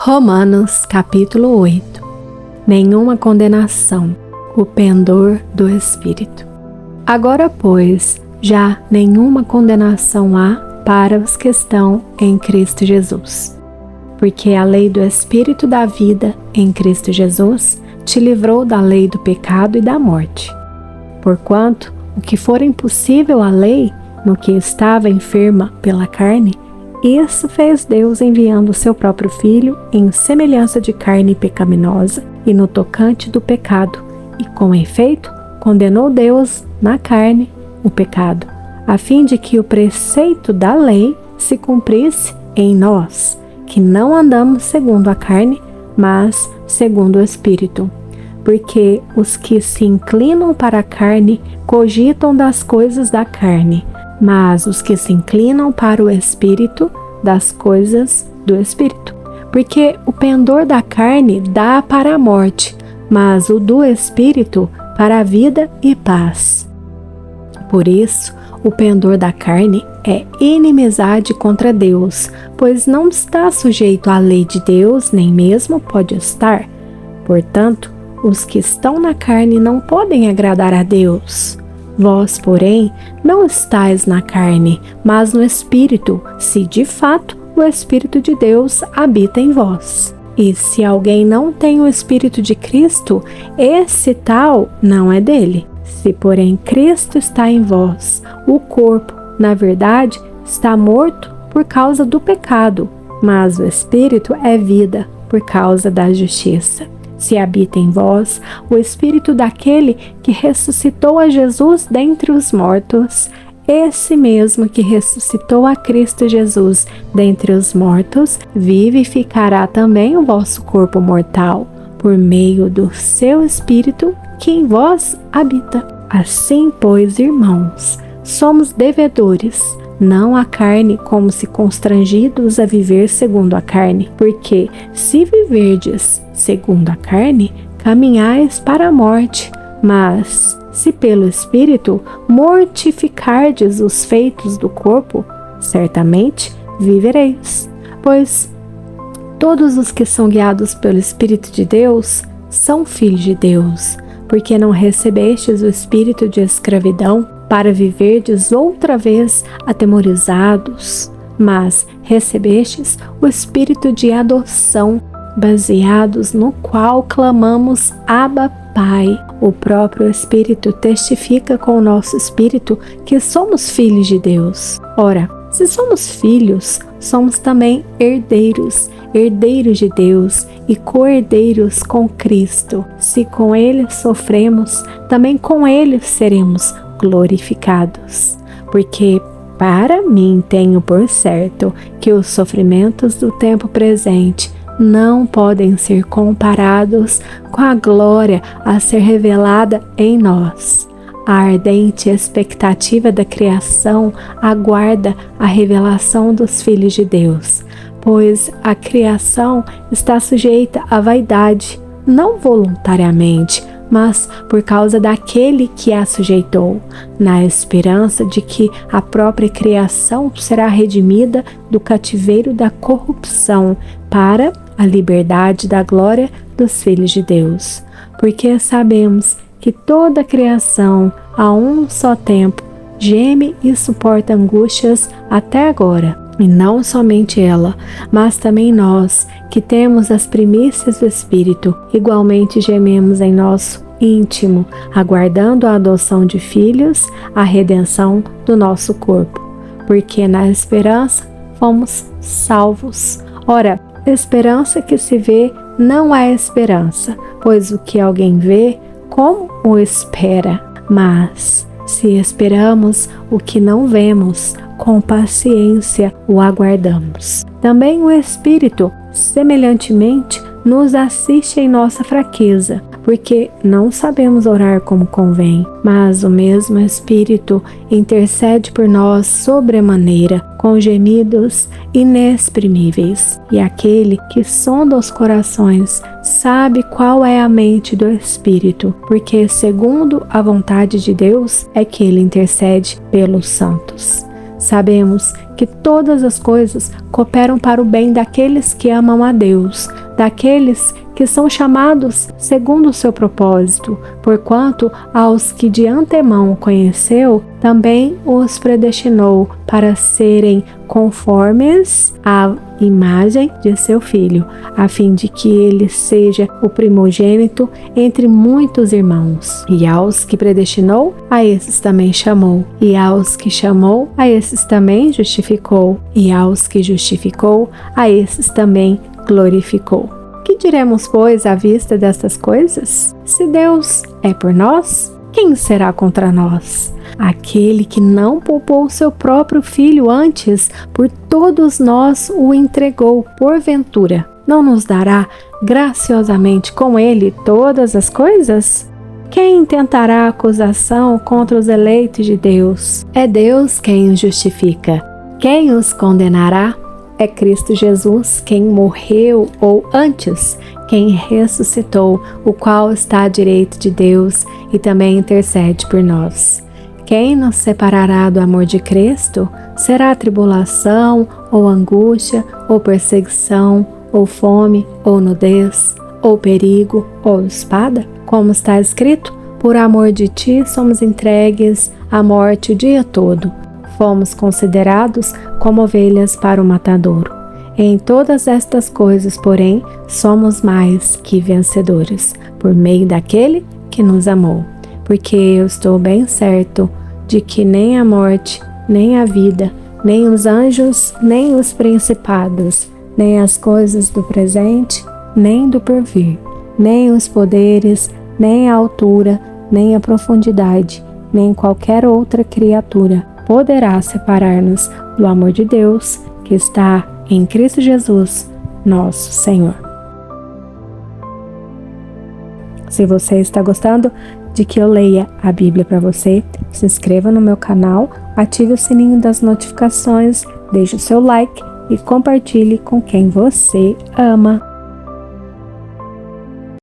Romanos capítulo 8. Nenhuma condenação, o pendor do Espírito. Agora, pois, já nenhuma condenação há para os que estão em Cristo Jesus. Porque a lei do Espírito da vida em Cristo Jesus te livrou da lei do pecado e da morte. Porquanto, o que for impossível à lei, no que estava enferma pela carne, isso fez Deus enviando o seu próprio Filho em semelhança de carne pecaminosa e no tocante do pecado, e com efeito condenou Deus na carne o pecado, a fim de que o preceito da lei se cumprisse em nós, que não andamos segundo a carne, mas segundo o Espírito. Porque os que se inclinam para a carne cogitam das coisas da carne, mas os que se inclinam para o Espírito, das coisas do Espírito. Porque o pendor da carne dá para a morte, mas o do Espírito para a vida e paz. Por isso, o pendor da carne é inimizade contra Deus, pois não está sujeito à lei de Deus, nem mesmo pode estar. Portanto, os que estão na carne não podem agradar a Deus. Vós, porém, não estáis na carne, mas no Espírito, se de fato o Espírito de Deus habita em vós. E se alguém não tem o Espírito de Cristo, esse tal não é dele. Se, porém, Cristo está em vós, o corpo, na verdade, está morto por causa do pecado, mas o Espírito é vida por causa da justiça. Se habita em vós o Espírito daquele que ressuscitou a Jesus dentre os mortos, esse mesmo que ressuscitou a Cristo Jesus dentre os mortos, vivificará também o vosso corpo mortal, por meio do seu Espírito que em vós habita. Assim, pois, irmãos, somos devedores, não à carne, como se constrangidos a viver segundo a carne, porque se viverdes segundo a carne, caminhais para a morte, mas se pelo Espírito mortificardes os feitos do corpo, certamente vivereis. Pois todos os que são guiados pelo Espírito de Deus são filhos de Deus, porque não recebestes o espírito de escravidão para viverdes outra vez atemorizados, mas recebestes o espírito de adoção, baseados no qual clamamos Abba, Pai. O próprio Espírito testifica com o nosso espírito que somos filhos de Deus. Ora, se somos filhos, somos também herdeiros, herdeiros de Deus e co-herdeiros com Cristo. Se com Ele sofremos, também com Ele seremos glorificados. Porque para mim tenho por certo que os sofrimentos do tempo presente não podem ser comparados com a glória a ser revelada em nós. A ardente expectativa da criação aguarda a revelação dos filhos de Deus, pois a criação está sujeita à vaidade, não voluntariamente, mas por causa daquele que a sujeitou, na esperança de que a própria criação será redimida do cativeiro da corrupção para a liberdade da glória dos filhos de Deus. Porque sabemos que toda a criação, a um só tempo, geme e suporta angústias até agora. E não somente ela, mas também nós, que temos as primícias do Espírito, igualmente gememos em nosso íntimo, aguardando a adoção de filhos, a redenção do nosso corpo. Porque na esperança fomos salvos. Ora, esperança que se vê não é esperança, pois o que alguém vê, como o espera? Mas se esperamos o que não vemos, com paciência o aguardamos. Também o Espírito, semelhantemente, nos assiste em nossa fraqueza, porque não sabemos orar como convém, mas o mesmo Espírito intercede por nós sobremaneira, com gemidos inexprimíveis. E aquele que sonda os corações sabe qual é a mente do Espírito, porque segundo a vontade de Deus é que ele intercede pelos santos. Sabemos que todas as coisas cooperam para o bem daqueles que amam a Deus, daqueles que são chamados segundo o seu propósito, porquanto aos que de antemão conheceu, também os predestinou para serem conformes à imagem de seu Filho, a fim de que ele seja o primogênito entre muitos irmãos. E aos que predestinou, a esses também chamou. E aos que chamou, a esses também justificou. E aos que justificou, a esses também glorificou. Que diremos, pois, à vista destas coisas? Se Deus é por nós, quem será contra nós? Aquele que não poupou seu próprio Filho, antes por todos nós o entregou, porventura não nos dará graciosamente com ele todas as coisas? Quem intentará acusação contra os eleitos de Deus? É Deus quem os justifica. Quem os condenará? É Cristo Jesus quem morreu, ou antes, quem ressuscitou, o qual está à direita de Deus e também intercede por nós. Quem nos separará do amor de Cristo? Será tribulação, ou angústia, ou perseguição, ou fome, ou nudez, ou perigo, ou espada? Como está escrito, por amor de ti somos entregues à morte o dia todo. Fomos considerados como ovelhas para o matadouro. Em todas estas coisas, porém, somos mais que vencedores, por meio daquele que nos amou. Porque eu estou bem certo de que nem a morte, nem a vida, nem os anjos, nem os principados, nem as coisas do presente, nem do porvir, nem os poderes, nem a altura, nem a profundidade, nem qualquer outra criatura poderá separar-nos do amor de Deus que está em Cristo Jesus, nosso Senhor. Se você está gostando de que eu leia a Bíblia para você, se inscreva no meu canal, ative o sininho das notificações, deixe o seu like e compartilhe com quem você ama.